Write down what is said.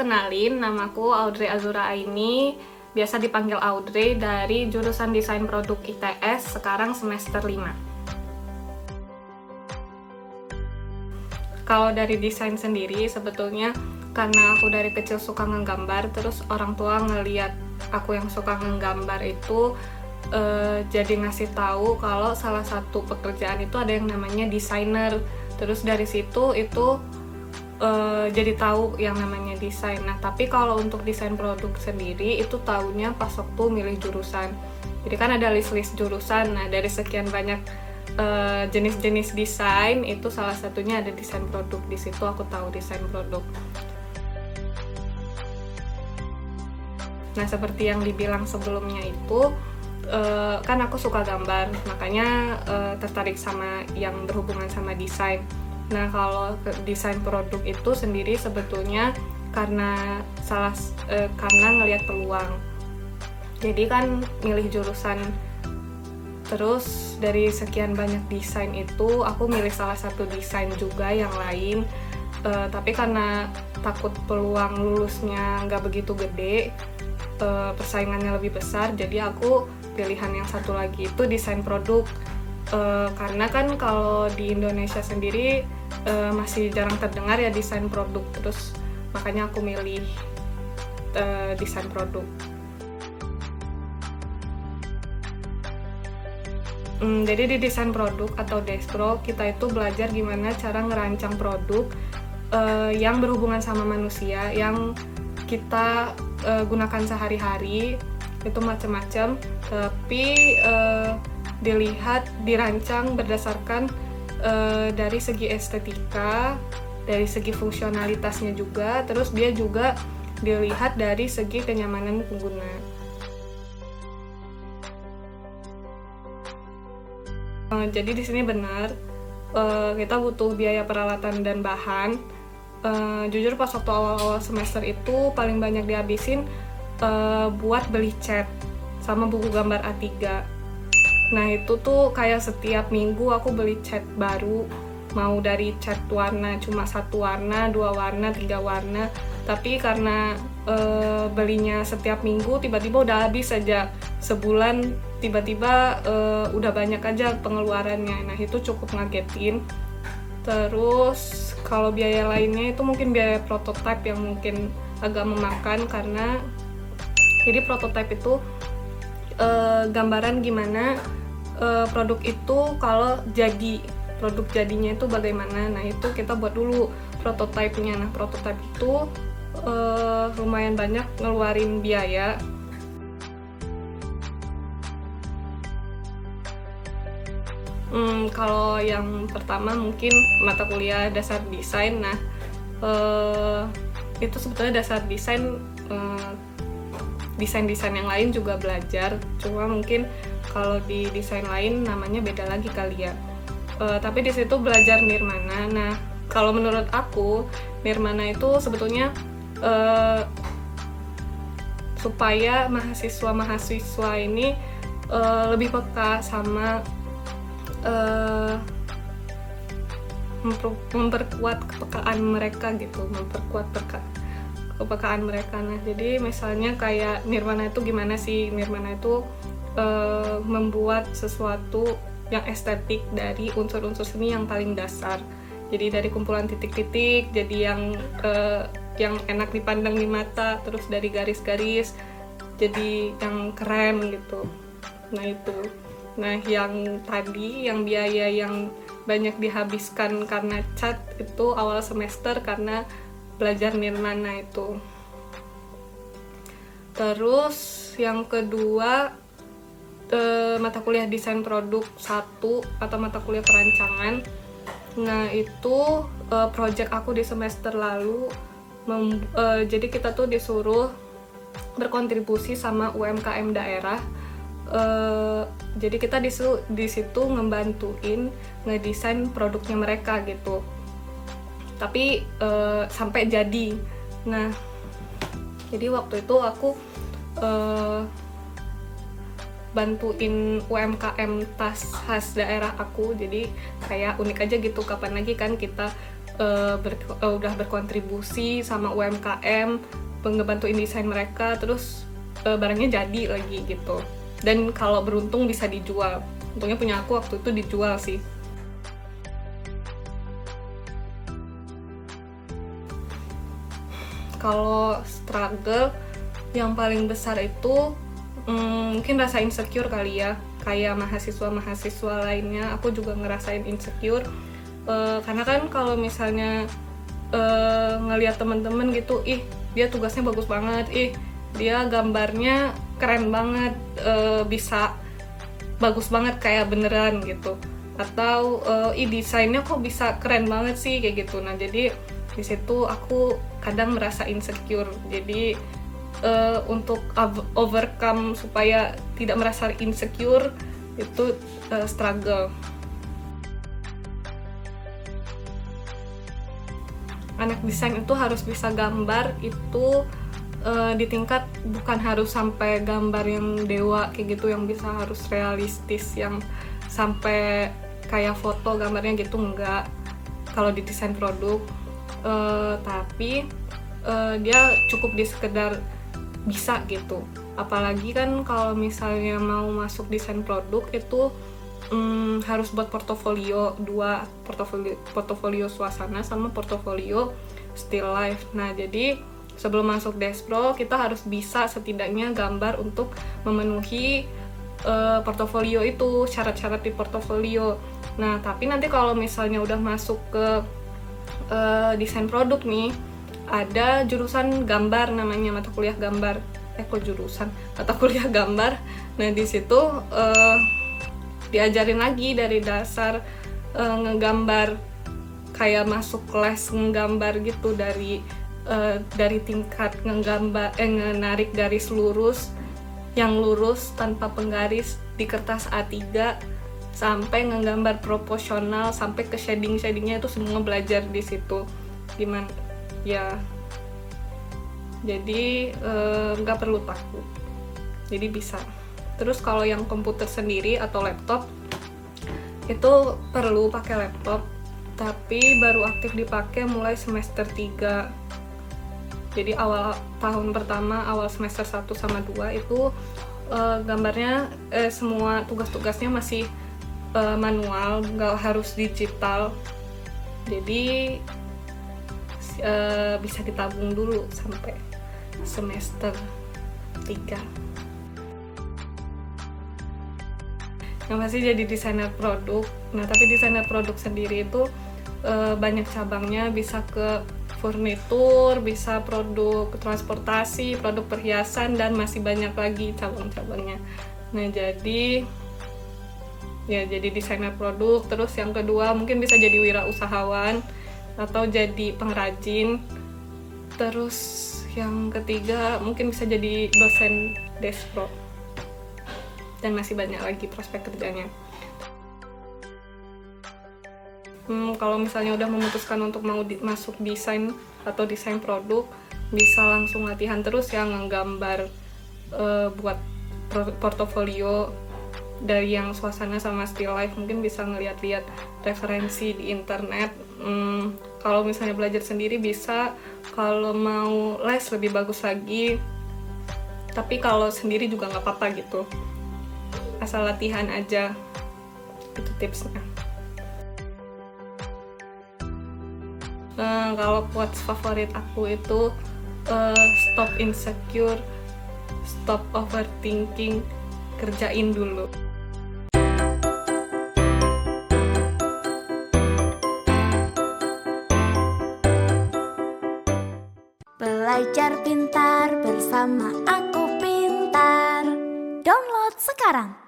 kenalin, namaku Audrey Azura Aini, biasa dipanggil Audrey, dari jurusan Desain Produk ITS, sekarang semester 5. Kalau dari desain sendiri, sebetulnya karena aku dari kecil suka ngegambar, terus orang tua ngeliat aku yang suka ngegambar itu jadi ngasih tahu kalau salah satu pekerjaan itu ada yang namanya desainer. Terus dari situ itu jadi tahu yang namanya desain. Nah, tapi kalau untuk desain produk sendiri itu tahunya pas waktu milih jurusan. Jadi kan ada list-list jurusan. Nah, dari sekian banyak jenis-jenis desain itu salah satunya ada desain produk. Di situ aku tahu desain produk. Nah, seperti yang dibilang sebelumnya itu kan aku suka gambar, makanya tertarik sama yang berhubungan sama desain. Nah, kalau desain produk itu sendiri sebetulnya karena karena ngelihat peluang. Jadi kan milih jurusan, terus dari sekian banyak desain itu aku milih salah satu desain juga yang lain. Tapi karena takut peluang lulusnya nggak begitu gede, persaingannya lebih besar, jadi aku pilihan yang satu lagi itu desain produk. Karena kan kalau di Indonesia sendiri masih jarang terdengar ya desain produk, terus makanya aku milih desain produk. Jadi di desain produk atau Despro kita itu belajar gimana cara ngerancang produk yang berhubungan sama manusia, yang kita gunakan sehari-hari, itu macam-macam, tapi dirancang berdasarkan dari segi estetika, dari segi fungsionalitasnya juga, terus dia juga dilihat dari segi kenyamanan pengguna. Jadi di sini benar kita butuh biaya peralatan dan bahan. Jujur pas waktu awal-awal semester itu paling banyak dihabisin buat beli cat sama buku gambar A3. Nah, itu tuh kayak setiap minggu aku beli cat baru, mau dari cat warna cuma 1 warna, 2 warna, 3 warna. Tapi karena belinya setiap minggu, tiba-tiba udah habis aja. Sebulan tiba-tiba udah banyak aja pengeluarannya. Nah, itu cukup ngagetin. Terus kalau biaya lainnya itu mungkin biaya prototipe yang mungkin agak memakan, karena jadi prototipe itu gambaran gimana produk itu kalau jadi, produk jadinya itu bagaimana. Nah, itu kita buat dulu prototipenya. Nah, prototipe itu lumayan banyak ngeluarin biaya. Kalau yang pertama mungkin mata kuliah dasar desain. Nah, itu sebetulnya dasar desain, desain-desain yang lain juga belajar, cuma mungkin kalau di desain lain namanya beda lagi kali ya. Tapi di situ belajar nirmana. Nah, kalau menurut aku nirmana itu sebetulnya supaya mahasiswa ini lebih peka sama memperkuat kepekaan mereka gitu, memperkuat kepekaan mereka. Nah, jadi misalnya kayak nirmana itu gimana sih? Nirmana itu membuat sesuatu yang estetik dari unsur-unsur seni yang paling dasar. Jadi dari kumpulan titik-titik, jadi yang enak dipandang di mata, terus dari garis-garis jadi yang keren gitu. Nah, itu. Nah, yang tadi, yang biaya yang banyak dihabiskan karena cat itu awal semester karena belajar nirmana itu. Terus yang kedua, mata kuliah desain produk 1 atau mata kuliah perancangan. Nah, itu project aku di semester lalu. Jadi kita tuh disuruh berkontribusi sama UMKM daerah. Jadi kita di situ ngebantuin ngedesain produknya mereka gitu. Tapi sampai jadi. Nah, jadi waktu itu aku bantuin UMKM tas khas daerah aku. Jadi kayak unik aja gitu, kapan lagi kan kita udah berkontribusi sama UMKM, ngebantuin desain mereka, terus barangnya jadi lagi gitu. Dan kalau beruntung bisa dijual. Untungnya punya aku waktu itu dijual sih. Kalau struggle yang paling besar itu mungkin rasa insecure kali ya. Kayak mahasiswa-mahasiswa lainnya, aku juga ngerasain insecure. Karena kan kalau misalnya ngelihat temen-temen gitu, ih dia tugasnya bagus banget, ih dia gambarnya keren banget, bisa bagus banget kayak beneran gitu, atau desainnya kok bisa keren banget sih kayak gitu. Nah jadi di situ aku kadang merasa insecure. Jadi untuk overcome supaya tidak merasa insecure itu struggle. Anak desain itu harus bisa gambar itu di tingkat bukan harus sampai gambar yang dewa kayak gitu, yang bisa harus realistis, yang sampai kayak foto gambarnya gitu, enggak kalau di desain produk. Tapi dia cukup di sekedar bisa gitu. Apalagi kan kalau misalnya mau masuk desain produk itu harus buat portofolio, dua portofolio suasana sama portofolio still life. Nah jadi sebelum masuk Despro kita harus bisa setidaknya gambar untuk memenuhi portofolio itu, syarat-syarat di portofolio. Nah tapi nanti kalau misalnya udah masuk ke desain produk nih, ada jurusan gambar namanya, mata kuliah gambar. Mata kuliah gambar. Nah di situ diajarin lagi dari dasar ngegambar, kayak masuk kelas ngegambar gitu, dari tingkat ngenarik garis lurus yang lurus tanpa penggaris di kertas A3 sampai ngegambar proporsional sampai ke shadingnya itu semua belajar di situ. Gimana ya, jadi nggak perlu takut, jadi bisa. Terus kalau yang komputer sendiri atau laptop itu perlu pakai laptop, tapi baru aktif dipakai mulai semester 3. Jadi awal tahun pertama, awal semester 1 sama 2 itu gambarnya semua tugas-tugasnya masih manual, nggak harus digital. Jadi bisa ditabung dulu sampai semester 3. Yang pasti jadi desainer produk. Nah tapi desainer produk sendiri itu banyak cabangnya, bisa ke furnitur, bisa produk transportasi, produk perhiasan, dan masih banyak lagi cabang-cabangnya. Nah jadi desainer produk. Terus yang kedua mungkin bisa jadi wirausahawan atau jadi pengrajin. Terus yang ketiga mungkin bisa jadi dosen Despro, dan masih banyak lagi prospek kerjanya. Kalau misalnya udah memutuskan untuk mau masuk desain atau desain produk, bisa langsung latihan terus ya nggambar buat portofolio dari yang suasana sama still life. Mungkin bisa ngeliat-liat referensi di internet. Kalau misalnya belajar sendiri bisa, kalau mau les lebih bagus lagi, tapi kalau sendiri juga nggak apa-apa gitu, asal latihan aja. Itu tipsnya. Kalau quotes favorit aku itu stop insecure, stop overthinking, kerjain dulu. Belajar pintar bersama Aku Pintar. Download sekarang.